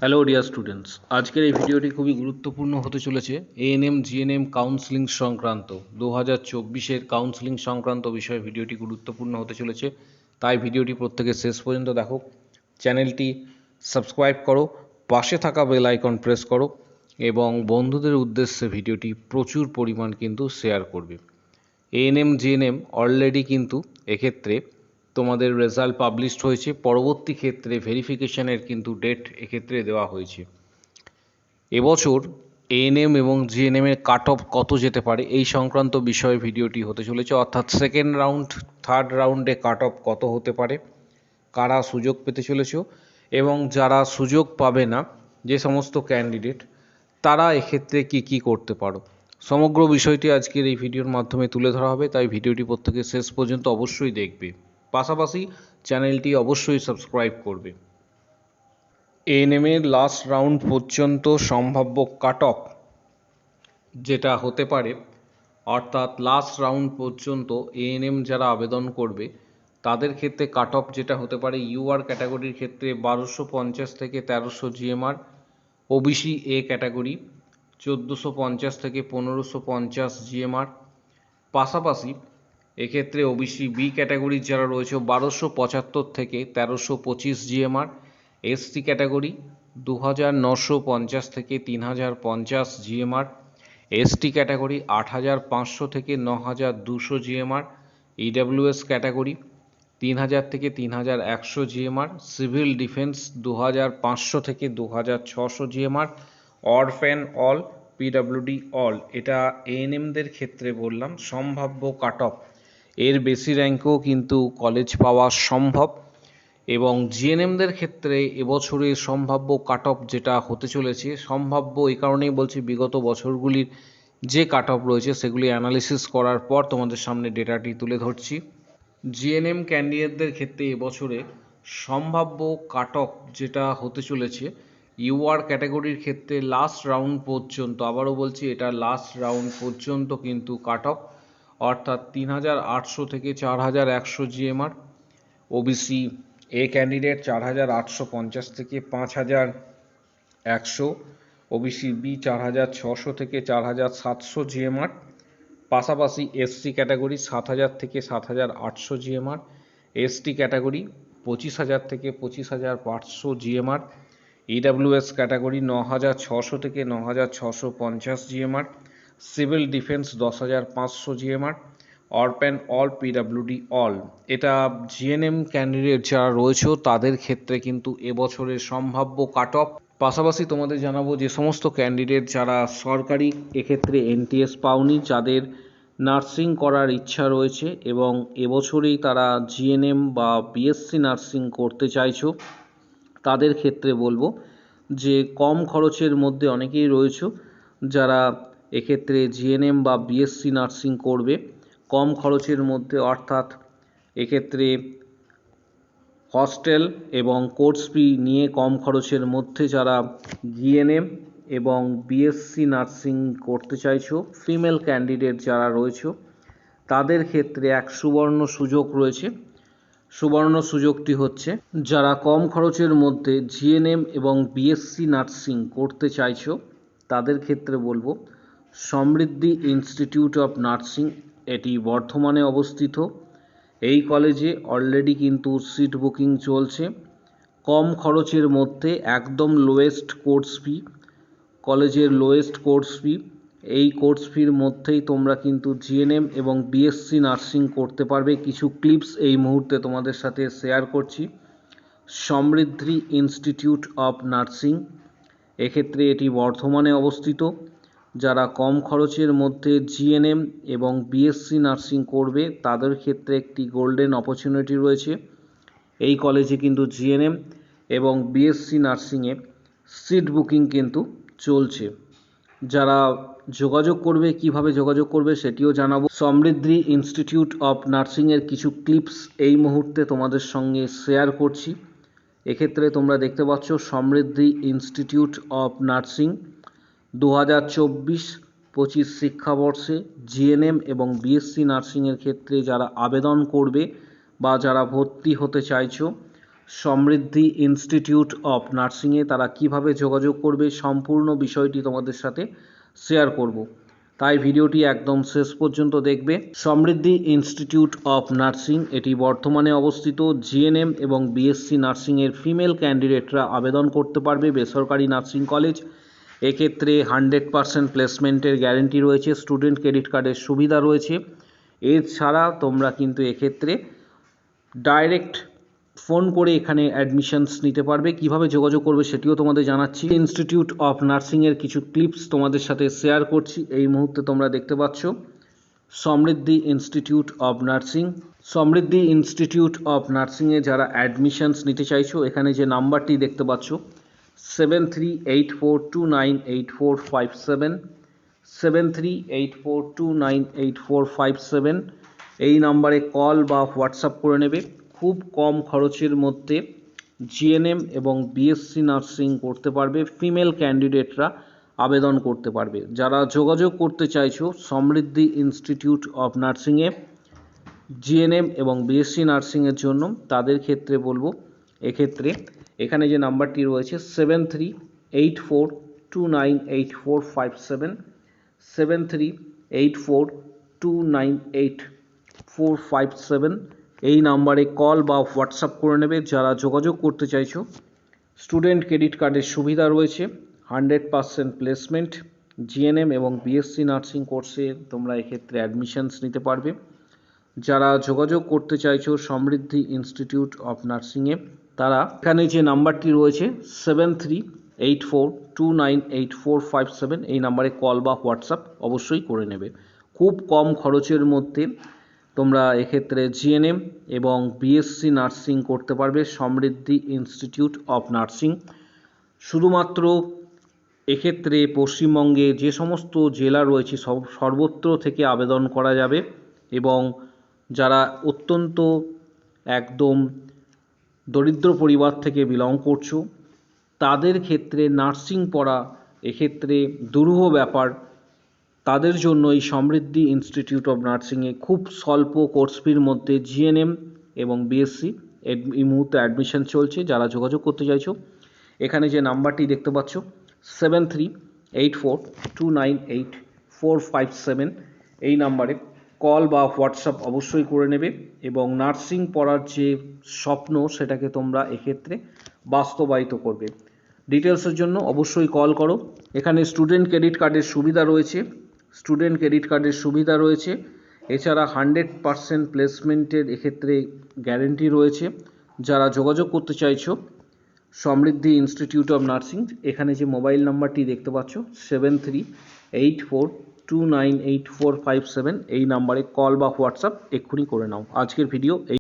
Hello dear students, আজকের এই ভিডিওটি খুবই গুরুত্বপূর্ণ হতে চলেছে। এএনএম জিএনএম কাউন্সেলিং সংক্রান্ত 2024-এর কাউন্সেলিং সংক্রান্ত বিষয়ে ভিডিওটি গুরুত্বপূর্ণ হতে চলেছে। তাই ভিডিওটি প্রত্যেকে শেষ পর্যন্ত দেখো, চ্যানেলটি সাবস্ক্রাইব করো, পাশে থাকা বেল আইকন প্রেস করো এবং বন্ধুদের উদ্দেশ্যে ভিডিওটি প্রচুর পরিমাণ কিন্তু শেয়ার করবে। এএনএম জিএনএম অলরেডি কিন্তু এক্ষেত্রে তোমাদের রেজাল্ট পাবলিশড হয়েছে, পরবর্তী ক্ষেত্রে ভেরিফিকেশনের কিন্তু ডেট এক্ষেত্রে দেওয়া হয়েছে। এবছর এএনএম এবং জিএনএম এর কাট অফ কত যেতে পারে এই সংক্রান্ত বিষয়ে ভিডিওটি হতে চলেছে, অর্থাৎ সেকেন্ড রাউন্ড থার্ড রাউন্ডে কাট অফ কত হতে পারে, কারা সুযোগ পেতে চলেছ এবং যারা সুযোগ পাবে না যে সমস্ত ক্যান্ডিডেট, তারা এক্ষেত্রে কি করতে পারো, সমগ্র বিষয়টি আজকের এই ভিডিওর মাধ্যমে তুলে ধরা হবে। তাই ভিডিওটি প্রত্যেকে শেষ পর্যন্ত অবশ্যই দেখবে, পাশাপাশি চ্যানেলটি অবশ্যই সাবস্ক্রাইব করবে। এএনএম এর লাস্ট রাউন্ড পর্যন্ত সম্ভাব্য কাট অফ যেটা হতে পারে, অর্থাৎ লাস্ট রাউন্ড পর্যন্ত এএনএম যারা আবেদন করবে তাদের ক্ষেত্রে কাট অফ যেটা হতে পারে, ইউআর ক্যাটাগরির ক্ষেত্রে 1250 থেকে 1300 জিএমআর, ওবিসি এ ক্যাটাগরি 1450 থেকে 1550 জিএমআর, পাশাপাশি এক্ষেত্রে ওবিসি বি ক্যাটাগরির যারা রয়েছে 1275 থেকে 1325 জিএমআর, এসটি ক্যাটাগরি 2950 থেকে 3050 জিএমআর, এসটি ক্যাটাগরি 8500 থেকে 9200 জিএমআর, ইডাব্লিউএস ক্যাটাগরি 3000 থেকে 3100 জিএমআর, সিভিল ডিফেন্স 2500 থেকে 2600 GMR, orphan all, PWD all. এটা এএনএমদের ক্ষেত্রে বললাম সম্ভাব্য কাট অফ, এর বেশি র্যাঙ্কও কিন্তু কলেজ পাওয়া সম্ভব। এবং জিএনএমদের ক্ষেত্রে এবছরে সম্ভাব্য কাট অফ যেটা হতে চলেছে, সম্ভাব্য এই কারণেই বলছি বিগত বছরগুলির যে কাট অফ রয়েছে সেগুলি অ্যানালিসিস করার পর তোমাদের সামনে ডেটাটি তুলে ধরছি। জিএনএম ক্যান্ডিডেটদের ক্ষেত্রে এবছরে সম্ভাব্য কাট অফ যেটা হতে চলেছে, ইউআর ক্যাটাগরির ক্ষেত্রে লাস্ট রাউন্ড পর্যন্ত, আবারও বলছি এটা লাস্ট রাউন্ড পর্যন্ত কিন্তু কাট অফ, অর্থাৎ 3800 থেকে 4100 জিএমআর, ওবিসি এ ক্যান্ডিডেট 4850 থেকে 5100, ওবিসি বি 4600 থেকে 4700 জিএমআর, পাশাপাশি এসসি ক্যাটাগরি 7000 থেকে 7800 জিএমআর, এসটি ক্যাটাগরি 25000 থেকে 25500 জিএমআর, ইডাব্লিউএস ক্যাটাগরি 9600 থেকে 9650 GMR, civil defence 10500 GMR, orphan all, PWD all. এটা জিএনএম ক্যান্ডিডেট যারা রয়েছে তাদের ক্ষেত্রে কিন্তু এবছরের সম্ভাব্য কাট অফ। পাশাপাশি তোমাদের জানাবো যে সমস্ত ক্যান্ডিডেট যারা সরকারি এক্ষেত্রে এনটিএস পাওনি, যাদের নার্সিং করার ইচ্ছা রয়েছে এবং এবছরেই তারা জিএনএম বা বিএসসি নার্সিং করতে চাইছো, তাদের ক্ষেত্রে বলবো যে কম খরচের মধ্যে অনেকেই রয়েছে যারা এক্ষেত্রে জিএনএম বা বিএসসি নার্সিং করবে কম খরচের মধ্যে, অর্থাৎ এক্ষেত্রে হস্টেল এবং কোর্স ফি নিয়ে কম খরচের মধ্যে যারা জিএনএম এবং বিএসসি নার্সিং করতে চাইছো, ফিমেল ক্যান্ডিডেট যারা রয়েছে তাদের ক্ষেত্রে এক সুবর্ণ সুযোগ রয়েছে। সুবর্ণ সুযোগটি হচ্ছে, যারা কম খরচের মধ্যে জিএনএম এবং বিএসসি নার্সিং করতে চাইছো তাদের ক্ষেত্রে বলবো সমৃদ্ধি ইনস্টিটিউট অফ নার্সিং, এটি বর্ধমানে অবস্থিত। এই কলেজে অলরেডি কিন্তু সিট বুকিং চলছে। কম খরচের মধ্যে একদম লোয়েস্ট কোর্স ফি, কলেজের লোয়েস্ট কোর্স ফি, এই কোর্স ফির মধ্যেই তোমরা কিন্তু জিএনএম এবং বিএসসি নার্সিং করতে পারবে। কিছু ক্লিপস এই মুহূর্তে তোমাদের সাথে শেয়ার করছি। সমৃদ্ধি ইনস্টিটিউট অফ নার্সিং, এক্ষেত্রে এটি বর্ধমানে অবস্থিত। যারা কম খরচের মধ্যে জিএনএম এবং বিএসসি নার্সিং করবে তাদের ক্ষেত্রে একটি গোল্ডেন অপরচুনিটি রয়েছে। এই কলেজে কিন্তু জিএনএম এবং বিএসসি নার্সিংয়ে সিট বুকিং কিন্তু চলছে। যারা যোগাযোগ করবে, কিভাবে যোগাযোগ করবে সেটিও জানাবো। সমৃদ্ধি ইনস্টিটিউট অফ নার্সিংয়ের কিছু ক্লিপস এই মুহূর্তে তোমাদের সঙ্গে শেয়ার করছি। এক্ষেত্রে তোমরা দেখতে পাচ্ছ সমৃদ্ধি ইনস্টিটিউট অফ নার্সিং 2024-25 শিক্ষাবর্ষে জিএনএম এবং বিএসসি নার্সিংয়ের ক্ষেত্রে যারা আবেদন করবে বা যারা ভর্তি হতে চাইছো সমৃদ্ধি ইনস্টিটিউট অফ নার্সিংয়ে তারা কিভাবে যোগাযোগ করবে সম্পূর্ণ বিষয়টি তোমাদের সাথে শেয়ার করব। তাই ভিডিওটি একদম শেষ পর্যন্ত দেখবে। সমৃদ্ধি ইনস্টিটিউট অফ নার্সিং এটি বর্তমানে অবস্থিত। জিএনএম এবং বিএসসি নার্সিংয়ের ফিমেল ক্যান্ডিডেটরা আবেদন করতে পারবে। বেসরকারি নার্সিং কলেজ। এক্ষেত্রে 100% প্লেসমেন্টের গ্যারেন্টি রয়েছে। স্টুডেন্ট ক্রেডিট কার্ডের সুবিধা রয়েছে। এছাড়া তোমরা কিন্তু এক্ষেত্রে ডাইরেক্ট ফোন করে এখানে অ্যাডমিশনস নিতে পারবে। কিভাবে যোগাযোগ করবে সেটিও তোমাদের জানাচ্ছি। ইনস্টিটিউট অফ নার্সিংয়ের কিছু ক্লিপস তোমাদের সাথে শেয়ার করছি। এই মুহূর্তে তোমরা দেখতে পাচ্ছ Samriddhi institute of nursing. Samriddhi institute of নার্সিংয়ে যারা অ্যাডমিশনস নিতে চাইছো, এখানে যে নাম্বারটি দেখতে পাচ্ছ 7384298457, 7384298457 এই নাম্বারে কল বা হোয়াটসঅ্যাপ করে নেবে। খুব কম খরচের মধ্যে জিএনএম এবং বিএসসি নার্সিং করতে পারবে। ফিমেল ক্যান্ডিডেটরা আবেদন করতে পারবে। যারা যোগাযোগ করতে চাইছো সমৃদ্ধি ইনস্টিটিউট অফ নার্সিংয়ে জিএনএম এবং বিএসসি নার্সিংয়ের জন্য, তাদের ক্ষেত্রে বলবো এক্ষেত্রে এখানে যে নাম্বারটি রয়েছে 7384298457, 7384298457 এই নাম্বারে কল বা হোয়াটসঅ্যাপ করে নেবে। যারা যোগাযোগ করতে চাইছো, স্টুডেন্ট ক্রেডিট কার্ডের সুবিধা রয়েছে, 100% প্লেসমেন্ট, জিএনএম এবং বিএসসি নার্সিং কোর্সে তোমরা এক্ষেত্রে অ্যাডমিশনস নিতে পারবে। যারা যোগাযোগ করতে চাইছো সমৃদ্ধি ইনস্টিটিউট অফ নার্সিংয়ে, তারা এখানে যে নাম্বারটি রয়েছে 7384298457 এই নাম্বারে কল বা হোয়াটসঅ্যাপ অবশ্যই করে নেবে। খুব কম খরচের মধ্যে তোমরা এক্ষেত্রে জিএনএম এবং বিএসসি নার্সিং করতে পারবে সমৃদ্ধি ইনস্টিটিউট অফ নার্সিং। শুধুমাত্র এক্ষেত্রে পশ্চিমবঙ্গে যে সমস্ত জেলা রয়েছে সর্বত্র থেকে আবেদন করা যাবে এবং যারা অত্যন্ত একদম দরিদ্র পরিবার থেকে বিলং করছো, তাদের ক্ষেত্রে নার্সিং পড়া এক্ষেত্রে দুরূহ ব্যাপার। তাদের জন্য এই সমৃদ্ধি ইনস্টিটিউট অফ নার্সিংয়ে খুব স্বল্প কোর্স ফির মধ্যে জিএনএম এবং বিএসসি এই মুহূর্তে অ্যাডমিশন চলছে। যারা যোগাযোগ করতে চাইছো, এখানে যে নাম্বারটি দেখতে পাচ্ছ 7384298457 এই নাম্বারে কল বা হোয়াটসঅ্যাপ অবশ্যই করে নেবে এবং নার্সিং পড়ার যে স্বপ্ন সেটাকে তোমরা এক্ষেত্রে বাস্তবায়িত করবে। ডিটেলসের জন্য অবশ্যই কল করো। এখানে স্টুডেন্ট ক্রেডিট কার্ডের সুবিধা রয়েছে, স্টুডেন্ট ক্রেডিট কার্ডের সুবিধা রয়েছে। এছাড়া 100% প্লেসমেন্টের এক্ষেত্রে গ্যারেন্টি রয়েছে। যারা যোগাযোগ করতে চাইছো সমৃদ্ধি ইনস্টিটিউট অফ নার্সিং, এখানে যে মোবাইল নাম্বারটি দেখতে পাচ্ছ 7384298457 এই নাম্বারে কল বা হোয়াটসঅ্যাপ এক্ষুনি করে নাও। আজকের ভিডিও এই